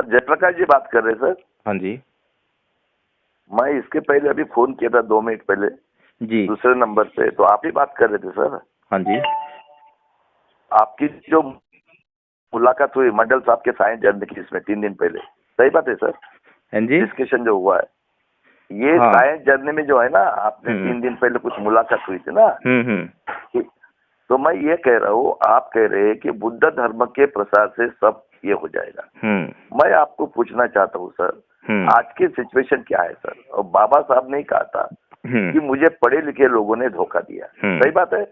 जयप्रकाश जी बात कर रहे हैं सर? हाँ जी। मैं इसके पहले अभी फोन किया था 2 मिनट पहले जी। दूसरे नंबर से, तो आप ही बात कर रहे थे सर? हाँ जी। आपकी जो मुलाकात हुई मंडल साहब के साइंस जर्नल की इसमें 3 दिन पहले, सही बात है सर? हाँ जी। डिस्कशन जो हुआ है ये हाँ। साइंस जर्नल में जो है ना, आपने 3 दिन पहले कुछ मुलाकात हुई थी ना, तो मैं ये कह रहा हूँ, आप कह रहे हैं कि बुद्ध धर्म के प्रसार से सब ये हो जाएगा। मैं आपको पूछना चाहता हूँ सर, आज की सिचुएशन क्या है सर? और बाबा साहब ने कहा था कि मुझे पढ़े लिखे लोगों ने धोखा दिया, सही बात है?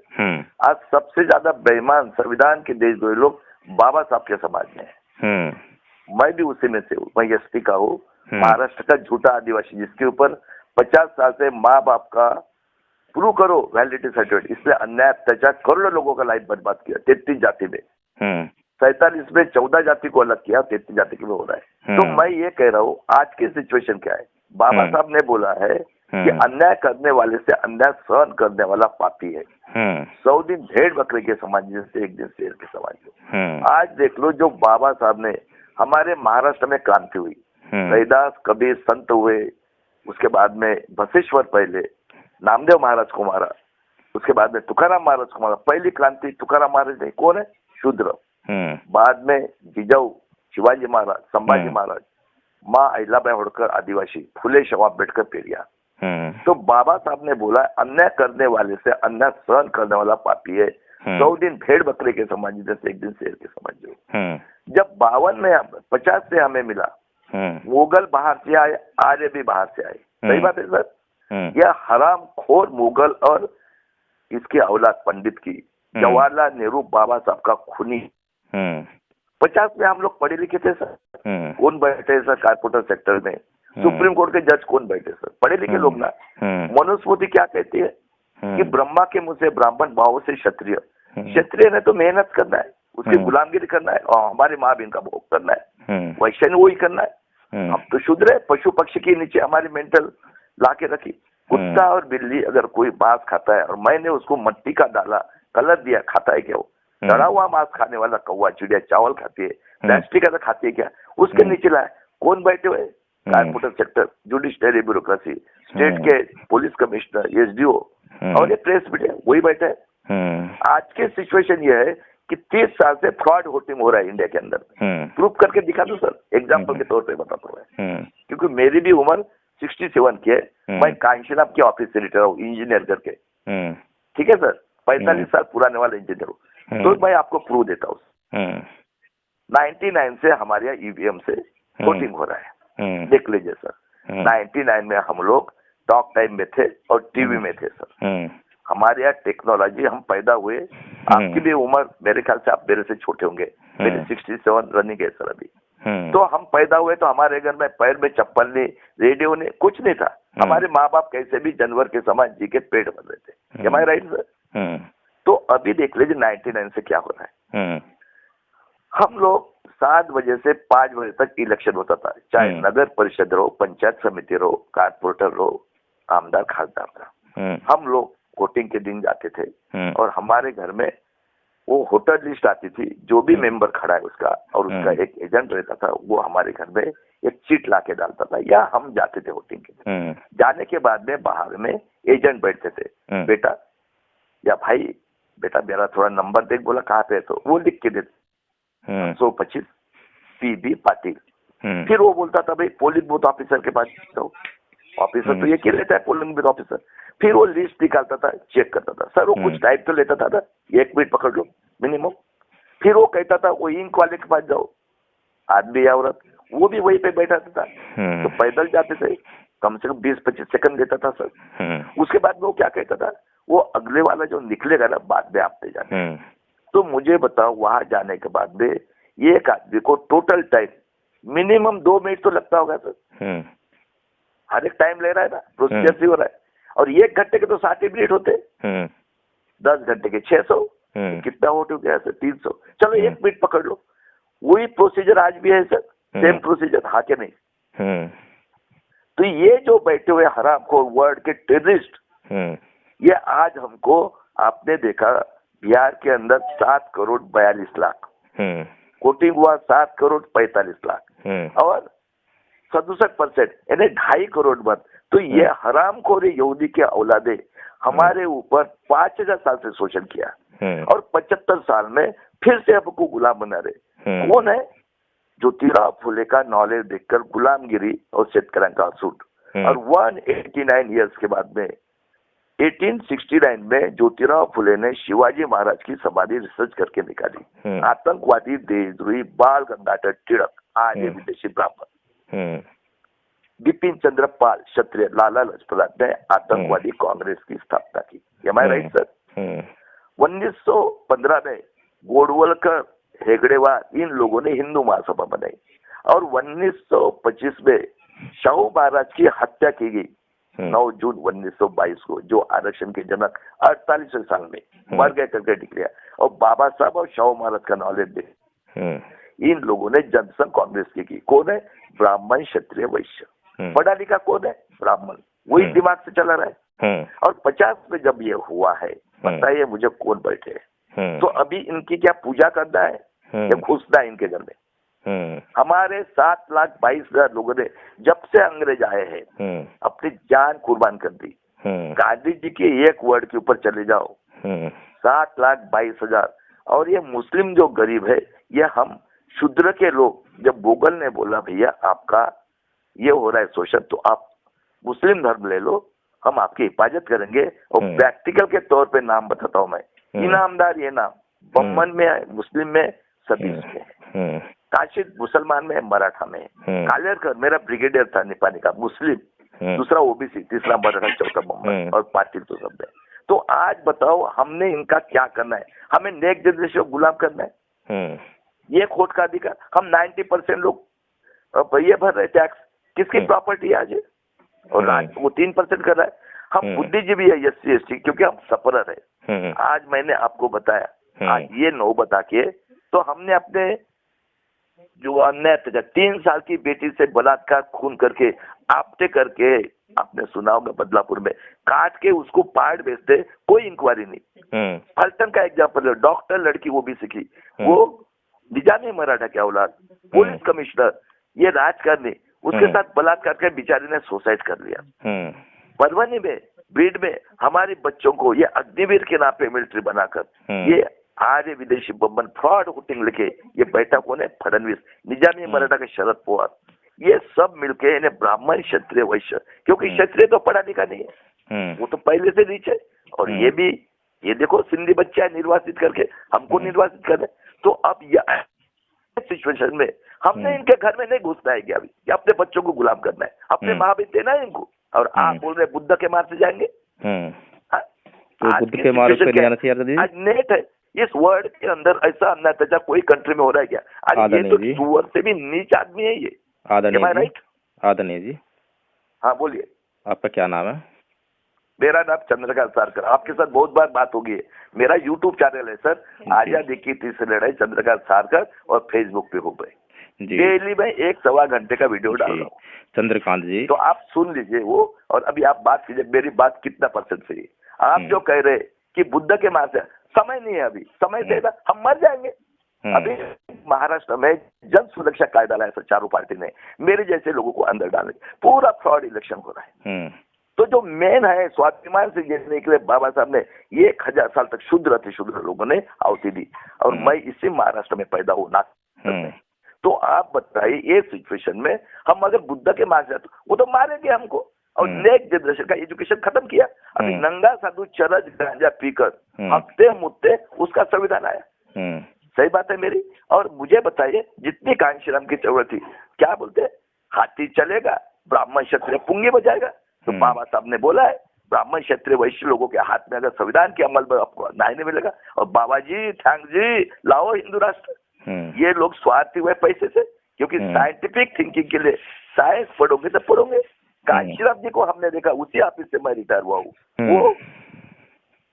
आज सबसे ज्यादा बेईमान संविधान के देशद्रोही लोग बाबा साहब के समाज में है। मैं भी उसी में से हूँ। मैं एसपी का हूँ, महाराष्ट्र का झूठा आदिवासी, जिसके ऊपर 50 साल से माँ बाप का प्रूव करो वैलिडिटी सर्टिफिकेट, इसलिए अन्याय अत्याचार करोड़ों लोगों का लाइफ बर्बाद किया 33 जाति में, 47 में 14 जाति को अलग किया, 33 जाति के में हो रहा है। तो मैं ये कह रहा हूँ, आज की सिचुएशन क्या है? बाबा साहब ने बोला है कि अन्याय करने वाले से अन्याय सहन करने वाला पापी है। 100 दिन भेड़ बकरे के समाज से, एक दिन शेर के समाज में। आज देख लो, जो बाबा साहब ने हमारे महाराष्ट्र में क्रांति हुई, रविदास कबीर संत हुए, उसके बाद में बसेश्वर, पहले नामदेव महाराज को मारा, उसके बाद में तुकाराम महाराज को मारा। पहली क्रांति तुकाराम महाराज ने, कौन है? शूद्र। बाद में जिजाऊ शिवाजी महाराज, संभाजी महाराज, माँ अहिल्याबाई होळकर आदिवासी, फुले शाहू आंबेडकर पेरिया। तो बाबा साहब ने बोला, अन्याय करने वाले से अन्याय सहन करने वाला पापी है। 100 दिन भेड़ बकरे के समाज जैसे, एक दिन शेर के समाज जो। जब 52 में 50 से हमें मिला, मुगल बाहर से आए, आर्य भी बाहर से आए, सही बात है सर? यह हराम खोर मुगल और इसकी औलाद पंडित की, जवाहरलाल नेहरू बाबा साहब का खूनी। 50 में हम लोग पढ़े लिखे थे सर? कौन बैठे सर कारपोरेटर सेक्टर में? सुप्रीम कोर्ट के जज कौन बैठे सर? पढ़े लिखे लोग ना। मनुस्मृति क्या कहती है कि ब्रह्मा के मुंह से ब्राह्मण, भाव से क्षत्रिय। क्षत्रिय ने तो मेहनत करना है, उसकी गुलामगिरी करना है और हमारे माँ बहन का भोग करना है, वैश्य ने वही करना है। हम तो शुद्र है, पशु पक्षी के नीचे हमारी मेंटल लाके रखी। कुत्ता और बिल्ली अगर कोई मांस खाता है और मैंने उसको मट्टी का डाला, कलर दिया, खाता है क्या वो? डरा हुआ मांस खाने वाला कौवा चिड़िया चावल खाती है, प्लास्टिक का खाती है क्या? उसके नीचे लाए कौन बैठे हुए? Corporator sector, judiciary bureaucracy, state के पुलिस कमिश्नर, एसडीओ और ये प्रेस मीडिया, वही बैठे है। आज की सिचुएशन ये है कि 30 साल से फ्रॉड वोटिंग हो रहा है इंडिया के अंदर। प्रूफ करके दिखा दो सर, एग्जाम्पल के तौर पे बताता हूँ। क्योंकि मेरी भी उम्र 67 की है, मैं कांशीराम के ऑफिस से रिटायर हूँ इंजीनियर करके, ठीक है सर? 45 साल पुराने वाला इंजीनियर हूँ। तो मैं आपको प्रूफ देता हूँ। 99 से हमारे यहाँ ईवीएम से वोटिंग हो रहा है, देख लीजिए सर। 99 में हम लोग टॉक टाइम में थे और टीवी में थे सर। हमारे यहाँ टेक्नोलॉजी, हम पैदा हुए, आपकी भी उम्र मेरे ख्याल से आप मेरे से छोटे होंगे, मेरी 67 रनिंग है सर अभी। तो हम पैदा हुए तो हमारे घर में पैर में चप्पल नहीं, रेडियो नहीं, कुछ नहीं था। हमारे माँ बाप कैसे भी जानवर के समान जी के पेट भर रहे थे। एम आई राइट सर? तो अभी देख लीजिए 99 से क्या हो रहा है। हम लोग 7 बजे से 5 बजे तक इलेक्शन होता था, चाहे नगर परिषद रहो, पंचायत समिति रहो, कारपोरेटर रहो, आमदार खासदार का। हम लोग वोटिंग के दिन जाते थे और हमारे घर में वो वोटर लिस्ट आती थी, जो भी मेंबर खड़ा है उसका, और उसका एक एजेंट रहता था, वो हमारे घर में एक चिट ला के डालता था, या हम जाते थे वोटिंग के दिन। जाने के बाद में बाहर में एजेंट बैठते थे, बेटा या भाई बेटा मेरा थोड़ा नंबर देख, बोला कहाँ पे है, तो वो लिख के देते 125 PB पाटिल। फिर वो बोलता था भाई पोलिंग बूथ ऑफिसर के पास जाओ, ऑफिसर तो ये क्या लेता है पोलिंग बूथ ऑफिसर। फिर वो लिस्ट निकालता था, चेक करता था, सर वो कुछ टाइप तो लेता था ना, 1 मिनट पकड़ लो मिनिमम। फिर वो कहता था वो इंक वाले के पास जाओ, आदमी या औरत, वो भी वहीं पे बैठा था। तो पैदल जाते थे, कम से कम 20-25 सेकंड लेता था सर। उसके बाद में वो क्या कहता था, वो अगले वाला जो निकलेगा ना बाद में आपने जाने। तो मुझे बताओ, वहां जाने के बाद में एक आदमी को टोटल टाइम मिनिमम 2 मिनट तो लगता होगा सर। हर एक टाइम ले रहा है ना, प्रोसीजर से हो रहा है। और 1 घंटे के तो 60 मिनट होते, 10 घंटे के 600, कितना वोट हो गया सर? 300। चलो 1 मिनट पकड़ लो, वही प्रोसीजर आज भी है सर, सेम प्रोसीजर, हाँ के नहीं? तो ये जो बैठे हुए हरामखोर वर्ल्ड के टेररिस्ट, ये आज हमको, आपने देखा बिहार के अंदर 7 करोड़ 42 लाख वोटिंग हुआ, 7 करोड़ 45 लाख। और 67% यानी 2.5 करोड़ मत। तो ये हरामखोरी यहूदी के औलादे हमारे ऊपर 5000 साल से शोषण किया और 75 साल में फिर से हमको गुलाम बना रहे। कौन है? ज्योतिराव फुले का नॉलेज देखकर गुलामगिरी और शेतकऱ्यांचा असूट। और 189 इयर्स के बाद में 1869 में ज्योतिराव फुले ने शिवाजी महाराज की समाधि रिसर्च करके निकाली। आतंकवादी, देशद्रोही, बाल गंगाधर तिलक, आर्य विदेशी ब्राह्मण, बिपिन चंद्र पाल क्षत्रिय, लाला लाजपत राय ने आतंकवादी कांग्रेस की स्थापना की। एम आई राइट सर? 1915 में गोडवलकर, हेगड़ेवार इन लोगों ने हिंदू महासभा बनाई और 1925 में शाहू महाराज की हत्या की गई 9 जून 1922 को, जो आरक्षण के जनक 48वें साल में मर गए करके डिक्लेयर। और बाबा साहब और शाहू महाराज का नॉलेज दे इन लोगों ने जनसंघ कांग्रेस की। कौन है? ब्राह्मण, क्षत्रिय, वैश्य। पढ़ा लिखा कौन है? ब्राह्मण। वही दिमाग से चला रहा है। और 50 में जब ये हुआ है, बताइए मुझे कौन बैठे? तो अभी इनकी क्या पूजा करना है या घुसना है इनके घर में? हमारे 7,22,000 लोगों ने जब से अंग्रेज आए हैं अपनी जान कुर्बान कर दी। गांधी जी के एक वर्ड के ऊपर चले जाओ, 7,22,000। और ये मुस्लिम जो गरीब है, ये हम शूद्र के लोग, जब मुगल ने बोला भैया आपका ये हो रहा है शोषण, तो आप मुस्लिम धर्म ले लो, हम आपकी हिफाजत करेंगे। और प्रैक्टिकल के तौर पे नाम बताता हूँ मैं, इनामदार ये नाम बम्मन में है, मुस्लिम में, सभी में है। काशिद मुसलमान में है, मराठा में है। कालेरकर मेरा ब्रिगेडियर था निपानी का, मुस्लिम, दूसरा ओबीसी, तीसरा मराठा, चौथा बम्मन, और पाटिल तो सब है। तो आज बताओ हमने इनका क्या करना है? हमें नेक्स्ट जनरेशन को गुलाम करना है? ये खोट का अधिकार हम 90% लोग ये भर रहे टैक्स, किसकी प्रॉपर्टी है आज? और आज वो 3% कर रहा है। हम बुद्धिजीवी है, SC ST, क्योंकि हम सफरर है। आज मैंने आपको बताया, आज ये 9 बता के, तो हमने अपने जो अन्याय 3 साल की बेटी से बलात्कार, खून करके, आपटे करके, आपने सुना होगा बदलापुर में काट के उसको पार्ट बेचते, कोई इंक्वायरी नहीं। फलटन का एग्जाम्पल है, डॉक्टर लड़की वो भी सीखी, वो निजामी मराठा के औलाद, पुलिस कमिश्नर, ये राजकारणी, उसके साथ बलात्कार कर बेचारी ने सुसाइड कर लिया। परभनी में, बीड में हमारे बच्चों को ये अग्निवीर के नाम पे मिलिट्री बनाकर, ये आर्य विदेशी बम्बन फ्रॉड वोटिंग लिखे, ये बैठा कौन है? फडणवीस, निजामी मराठा के शरद पवार, ये सब मिलके इन्हें ब्राह्मण, क्षत्रिय, वैश्य, क्योंकि क्षत्रिय तो पढ़ा लिखा नहीं है, वो तो पहले से नीचे। और ये भी, ये देखो सिंधी बच्चा है निर्वासित करके, हमको निर्वासित कर रहे। तो अब यह सिचुएशन में हमने इनके घर में नहीं घुसना है क्या? अभी या अपने बच्चों को गुलाम करना है? अपने माँ भी देना है इनको। और आप बोल रहे बुद्ध के मार्ग से जाएंगे? तो बुद्ध के मार्ग पे जाना चाहिए। आज नेट है, इस वर्ल्ड के अंदर ऐसा अन्याय कोई कंट्री में हो रहा है क्या? आज ये तो सुअर से भी नीच आदमी है ये। आदरणीय जी, हाँ बोलिए। आपका क्या नाम है? मेरा नाम चंद्रकांत सारकर। आपके साथ बहुत बार बात होगी है। मेरा यूट्यूब चैनल है सर, आजादी की तीसरी लड़ाई चंद्रकांत सारकर, और फेसबुक पे हो गए। डेली में 1-1.25 घंटे का वीडियो डाल रहा हूँ चंद्रकांत जी, तो आप सुन लीजिए वो। और अभी आप बात कीजिए, मेरी बात कितना % सही है? आप जो कह रहे कि बुद्ध के मार्ग से, समय नहीं है अभी, समय देगा हम मर जाएंगे। अभी महाराष्ट्र में जन सुरक्षा कायदा लाया सर, चारों पार्टी ने, मेरे जैसे लोगों को अंदर डाले, पूरा फ्रॉड इलेक्शन हो रहा है। तो जो मेन है, स्वाभिमान से जीतने के लिए बाबा साहब ने 1000 साल तक शुद्ध अति शुद्ध लोगों ने आहुति दी, और मैं इसी महाराष्ट्र में पैदा हुआ। तो आप बताइए, ये सिचुएशन में हम अगर बुद्ध के मार्ग जाते, वो तो मारेंगे हमको। और नेक्स्ट जनरेशन का एजुकेशन खत्म किया। अभी नंगा साधु चरस गांजा पीकर हफ्ते मुत्ते उसका संविधान आया। सही बात है मेरी? और मुझे बताइए, जितनी कांशीराम की जरूरत थी, क्या बोलते, हाथी चलेगा, ब्राह्मण क्षत्रिय पुंगी बजाएगा। तो बाबा साहब ने बोला है, ब्राह्मण क्षत्रिय वैश्य लोगों के हाथ में अगर संविधान के अमल में आपको न्याय नहीं मिलेगा। और बाबा जी, थैंक जी, लाओ हिंदू राष्ट्र। ये लोग स्वार्थी हुए पैसे से, क्योंकि साइंटिफिक थिंकिंग के लिए साइंस पढ़ोगे तो पढ़ोगे। कांशीराम जी को हमने देखा, उसी ऑफिस से मैं रिटायर हुआ हूँ। वो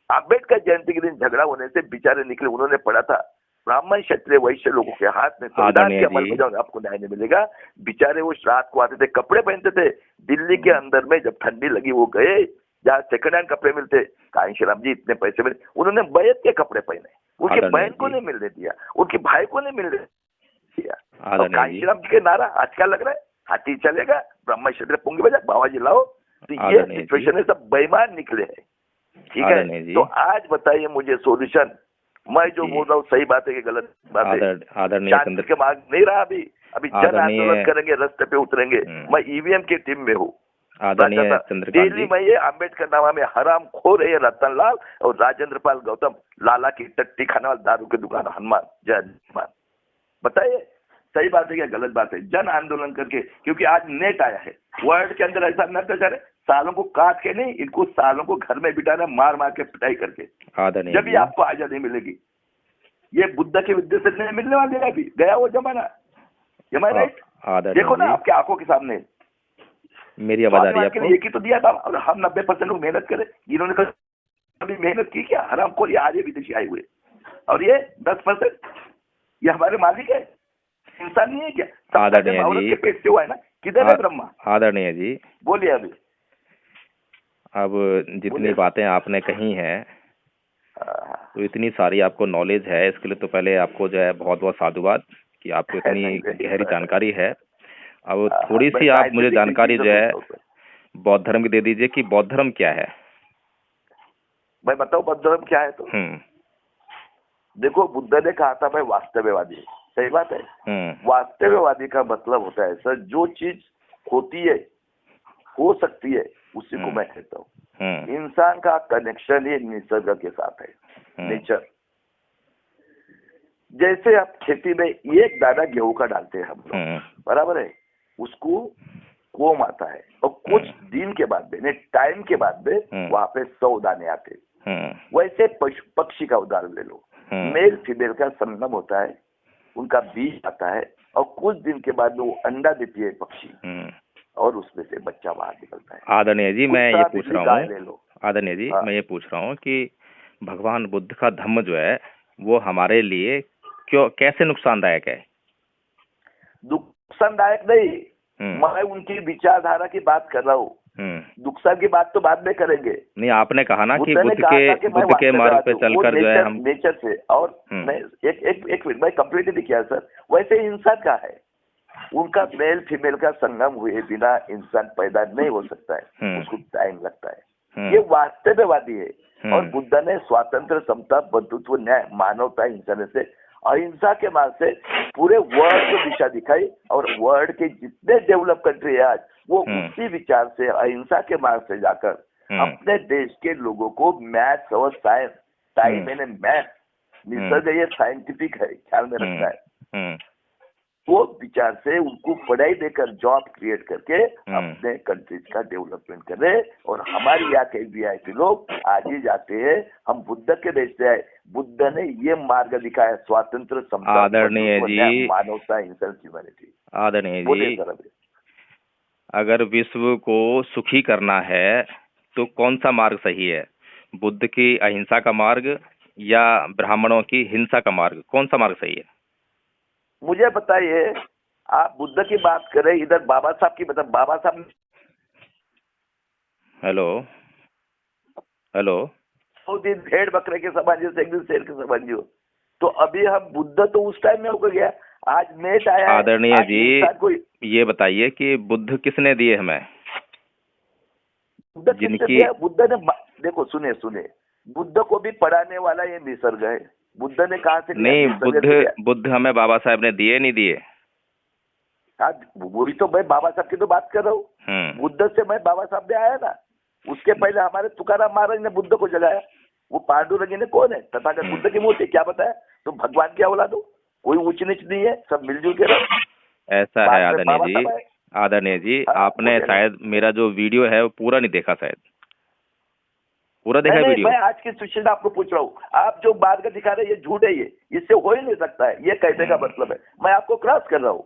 अम्बेडकर जयंती के दिन झगड़ा होने से बेचारे निकले, उन्होंने पढ़ा था ब्राह्मण क्षत्रिय वैश्य लोगों के हाथ में संविधान के अमल में जाओगे आपको न्याय नहीं मिलेगा। बेचारे वो रात को आते थे, कपड़े पहनते थे, दिल्ली के अंदर में जब ठंडी लगी वो गए जहाँ सेकंड हैंड कपड़े मिलते, कांशीराम जी इतने पैसे मिले, उन्होंने बैत के कपड़े पहने, उनकी बहन को नहीं मिलने दिया, उनके भाई को नहीं मिलने, और कांशीराम जी के नारा आज क्या लग रहा है, हाथी चलेगा ब्रह्म क्षत्रिय पुंगी बजा बाबाजी लाओ। तो ये सिचुएशन है, सब बेईमान निकले हैं, ठीक है। तो आज बताइए मुझे सोल्यूशन, मैं जो बोल रहा हूँ सही बात है कि गलत बात है? शांति के मार्ग नहीं रहा अभी जन आंदोलन करेंगे, रास्ते पे उतरेंगे। मैं ईवीएम की टीम में हूँ। दिल्ली में ये अम्बेडकर नामा में हराम खोर है रतन लाल और राजेंद्र पाल गौतम, लाला की टट्टी खाने वाला दारू की दुकान हनुमान, जय हनुमान। बताइए सही बात है क्या गलत बात है? जन आंदोलन करके, क्योंकि आज नेट आया है, वर्ल्ड के अंदर ऐसा अत्याचार है, सालों को काट के नहीं, इनको सालों को घर में बिठाना, मार मार के पिटाई करके, जब भी आपको आजादी मिलेगी। ये बुद्ध के विद्या से नहीं मिलने वाली है, अभी गया वो जमाना। राइट, देखो ना आपके आंखों के सामने। मेरी आवाज आ रही है आपको? एक ही तो दिया था, और हम 90% लोग मेहनत करें, इन्होंने कभी मेहनत की क्या? हरामखोर ये आज विदेशी आए हुए, और ये 10% ये हमारे मालिक है, इंसान नहीं है क्या? औरत के पेट से हुआ है ना, किधर है ब्रह्मा? आदरणीय जी बोलिए। अभी अब जितनी बातें आपने कही हैं, तो इतनी सारी आपको नॉलेज है, इसके लिए तो पहले आपको जो है बहुत बहुत साधुवाद कि आपको इतनी गहरी जानकारी है। अब थोड़ी सी आप मुझे जानकारी जो है बौद्ध धर्म की दे दीजिए कि बौद्ध धर्म क्या है। मैं बताऊं बौद्ध धर्म क्या है? तो देखो, बुद्ध ने कहा था मैं वास्तववादी, सही बात है। वास्तववादी का मतलब होता है सर, जो चीज होती है, हो सकती है, उसी को मैं कहता हूँ। इंसान का कनेक्शन ही निसर्ग के साथ है, नेचर। जैसे आप खेती में एक दाना गेहूं का डालते हैं हम लोग, बराबर है, उसको कोम आता है, और कुछ दिन के बाद में, टाइम के बाद में वहां पे 100 दाने आते हैं। वैसे पक्षी का उदाहरण ले लो, मेल फीमेल का संगम होता है, उनका बीज आता है, और कुछ दिन के बाद वो अंडा देती है पक्षी, और उसमें से बच्चा बाहर निकलता है। आदरणीय जी मैं ये पूछ रहा हूँ, आदरणीय जी मैं ये पूछ रहा हूँ कि भगवान बुद्ध का धम्म जो है वो हमारे लिए क्यों, कैसे नुकसानदायक है? नुकसानदायक नहीं, मैं उनकी विचारधारा की बात कर रहा हूँ। नुकसान की बात तो बाद में करेंगे। नहीं, आपने कहा ना कि बुद्ध के मार्ग पे चलकर जो है हम नेचर से, और मैं एक मिनट, मैं कंप्लीट नहीं किया सर। वैसे इंसान का है, उनका मेल फीमेल का संगम हुए बिना इंसान पैदा नहीं हो सकता है, उसको टाइम लगता है। ये वास्तववादी है, और बुद्ध ने स्वातंत्र, समता, बंधुत्व, न्याय, मानवता, इंसान से अहिंसा के मार्ग से पूरे वर्ल्ड को दिशा दिखाई, और वर्ल्ड के जितने डेवलप कंट्री है आज, वो उसी विचार से अहिंसा के मार्ग से जाकर अपने देश के लोगों को मैथ्स और science, time and maths, Nisarga ये साइंटिफिक है, ख्याल में रखना है, वो विचार से उनको पढ़ाई देकर जॉब क्रिएट करके अपने कंट्रीज का डेवलपमेंट करे। और हमारे यहाँ के वीआईपी लोग आज ही जाते हैं, हम बुद्ध के देश से आए, बुद्ध ने ये मार्ग दिखाया, स्वातंत्र, समता, मानवता, इंसान, ह्यूमैनिटी। आदरणीय जी, अगर विश्व को सुखी करना है तो कौन सा मार्ग सही है? बुद्ध की अहिंसा का मार्ग या ब्राह्मणों की हिंसा का मार्ग, कौन सा मार्ग सही है? मुझे बताइए, आप बुद्ध की बात करें, इधर बाबा साहब की बता, बाबा साहब हेलो 100 दिन भेड़ बकरे के समान जैसे, एक दिन शेर के समान जो, तो अभी हम बुद्ध तो उस टाइम में होकर गया, आज नेट आया है। आदरणीय जी ये बताइए कि बुद्ध किसने दिए हमें? बुद्ध जिनकी बुद्ध ने, देखो सुने, बुद्ध को भी पढ़ाने वाला ये निसर्ग है। बुद्ध ने कहा से नहीं, बुद्ध हमें बाबा साहब ने दिए नहीं दिए? आज वही तो मैं बाबा साहब की तो बात कर रहा हूँ। बुद्ध से मैं बाबा साहब ने आया ना, उसके पहले हमारे तुकाराम महाराज ने बुद्ध को जगाया। वो पांडुरंग ने कौन है? तथागत बुद्ध की मूर्ति, क्या बताया? तो भगवान की औलाद हो, कोई ऊंच नीच नहीं है, सब मिलजुल के रहो। ऐसा है आदरणीय जी, आपने शायद मेरा जो वीडियो है वो पूरा नहीं देखा, शायद पूरा देखा वीडियो? मैं आज की सिचुएशन आपको पूछ रहा हूँ, आप जो मार्ग दिखा रहे हैं ये झूठ है, ये इससे हो ही नहीं सकता है, ये कहने का मतलब है। मैं आपको क्रॉस कर रहा हूँ।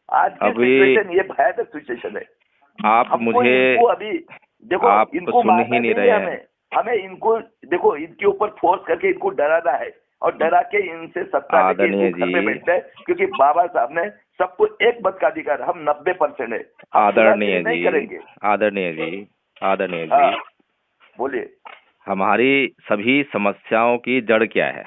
आज की सिचुएशन ये भयानक सिचुएशन है। आप मुझे अभी देखो, आप इनको सुन ही नहीं रहे हैं। हमें इनको देखो, इनके ऊपर फोर्स करके इनको डराना है, और डरा के इनसे सत्ता लेके घर में बैठते हैं, क्योंकि बाबा साहब ने सबको एक मत का अधिकार, हम 90% है। आदरणीय जी बोलिए, हमारी सभी समस्याओं की जड़ क्या है?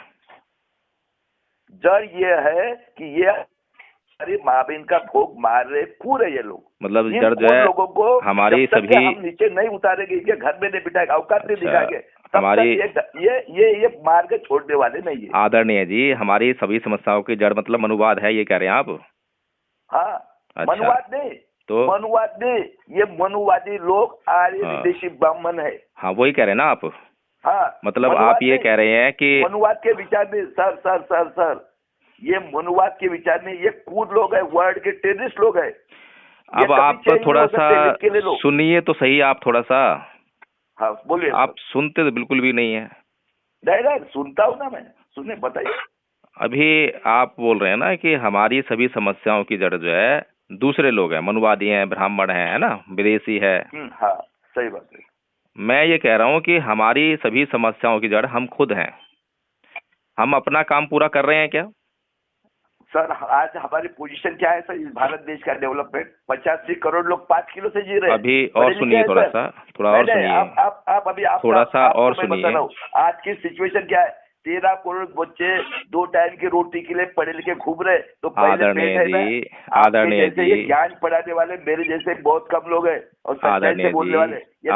जड़ ये है कि ये हमारी माँ बहन का भोग मार रहे पूरे ये लोग। मतलब जड़ जो है लोगों को हमारी जब तक सभी हम नीचे नहीं उतारेंगे, ये घर में नहीं बिठाएगा, औकात नहीं दिखाएंगे, तब हमारी तक ये मार के छोड़ने वाले नहीं है। आदरणीय जी, हमारी सभी समस्याओं की जड़ मतलब मनुवाद है, ये कह रहे हैं आप? हाँ, अच्छा, मनुवाद नहीं, तो मनुवाद नहीं, ये मनुवादी लोग आर्य विदेशी ब्राह्मण है। हाँ, वही कह रहे हैं ना आप? हाँ, मतलब आप ये कह रहे हैं कि मनुवाद के विचार में सर ये मनुवाद के विचार में ये कूद लोग है, वर्ल्ड के टेररिस्ट लोग है। अब आप थोड़ा सा सुनिए तो सही, आप थोड़ा सा। हाँ बोलिए। आप सुनते तो बिल्कुल भी नहीं है। नहीं सुनता हूँ ना मैं, सुने बताइए। अभी आप बोल रहे हैं ना कि हमारी सभी समस्याओं की जड़ जो है दूसरे लोग हैं, मनुवादी हैं, ब्राह्मण हैं, है ना, विदेशी है। हाँ सही बात है। मैं ये कह रहा हूँ कि हमारी सभी समस्याओं की जड़ हम खुद हैं। हम अपना काम पूरा कर रहे हैं क्या? सर आज हमारी पोजीशन क्या है सर इस भारत देश का डेवलपमेंट? 85 करोड़ लोग 5 किलो से जी रहे हैं। अभी और सुनिए थोड़ा और सुनिए। आप अभी थोड़ा सा और सुनिए। आज की सिचुएशन क्या है? 13 करोड़ बच्चे 2 टाइम की रोटी के लिए पढ़े लिखे घूम रहे, तो आदरणीय जी, ज्ञान पढ़ाने वाले मेरे जैसे बहुत कम लोग हैं और सच्चाई से बोलने वाले ये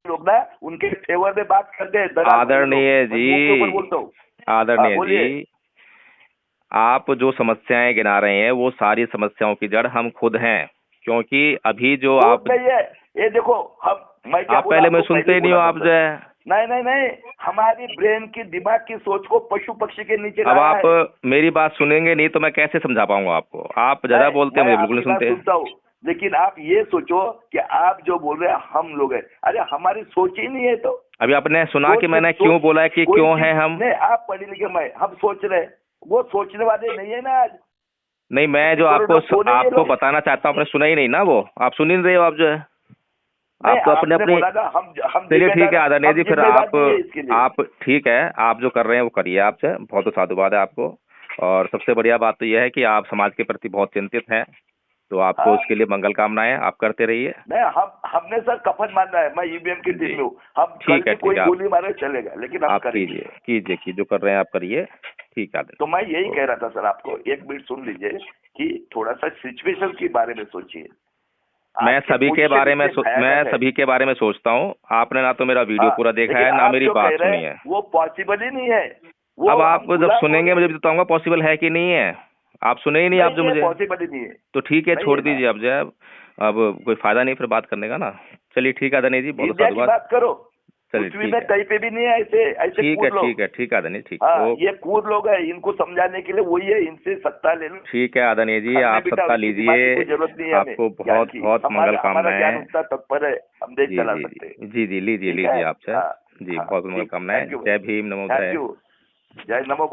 लोग ना उनके फेवर में बात करते हैं। आदरणीय जी, आप जो समस्याएं गिना रहे हैं वो सारी समस्याओं की जड़ हम खुद हैं, क्योंकि अभी जो आप ये देखो आप पहले में सुनते ही नहीं हो, आप जो है नहीं हमारी ब्रेन की दिमाग की सोच को पशु पक्षी के नीचे अब आप मेरी बात सुनेंगे नहीं तो मैं कैसे समझा पाऊंगा आपको? आप ज्यादा बोलते हैं, मुझे बिल्कुल नहीं सुनते। सुनता हूँ, लेकिन आप ये सोचो कि आप जो बोल रहे हैं हम लोग हैं। अरे हमारी सोच ही नहीं है। तो अभी आपने सुना कि मैंने क्यों बोला है कि क्यों है हम? नहीं, आप पढ़े लिखे हम सोच रहे हैं, वो सोचने वाले नहीं है ना आज। नहीं, मैं जो आपको बताना चाहता हूँ, आपने सुना ही नहीं ना, वो आप सुन ही नहीं रहे हो। आप जो है आप तो अपने चलिए ठीक है आदरणीय जी, फिर आप ठीक है, आप जो कर रहे हैं वो करिए। आपसे बहुत साधुवाद है आपको। और सबसे बढ़िया बात तो यह है कि आप समाज के प्रति बहुत चिंतित हैं, तो आपको उसके लिए मंगल कामनाएं, आप करते रहिए। हमने सर कफन मारना है, मैं ईवीएम की टीम में हूँ। हम ठीक है, कोई गोली मारे चलेगा, लेकिन आप कीजिए जो कर रहे हैं आप करिए। ठीक है। तो मैं यही कह रहा था सर आपको, 1 मिनट सुन लीजिए कि थोड़ा सा सिचुएशन के बारे में सोचिए। मैं सभी के बारे में सोचता हूँ। आपने ना तो मेरा वीडियो पूरा देखा है, ना मेरी बात सुनी है। वो पॉसिबल ही नहीं है। अब आप जब सुनेंगे मुझे बताऊंगा पॉसिबल है कि नहीं है। आप सुने ही नहीं, आप जो मुझे पॉसिबल ही नहीं है तो ठीक है, छोड़ दीजिए। अब जो है अब कोई फायदा नहीं फिर बात करने का ना। चलिए ठीक है आदरणीय जी, बहुत साधुवाद। बात करो, चलिए ठीक है, कहीं पे भी नहीं है ऐसे ठीक है आदरणीय, ठीक है। ये कूद लोग है, इनको समझाने के लिए वही है, इनसे सत्ता ले लो। ठीक है आदरणीय जी, आप सत्ता लीजिए, आपको बहुत बहुत मंगल कामनाएं। तत्पर है, हम देश चला सकते हैं। जी लीजिए आपसे जी बहुत मंगल कामनाएं। जय भीम, नमो बुद्धाय। जय नमो बुद्धाय।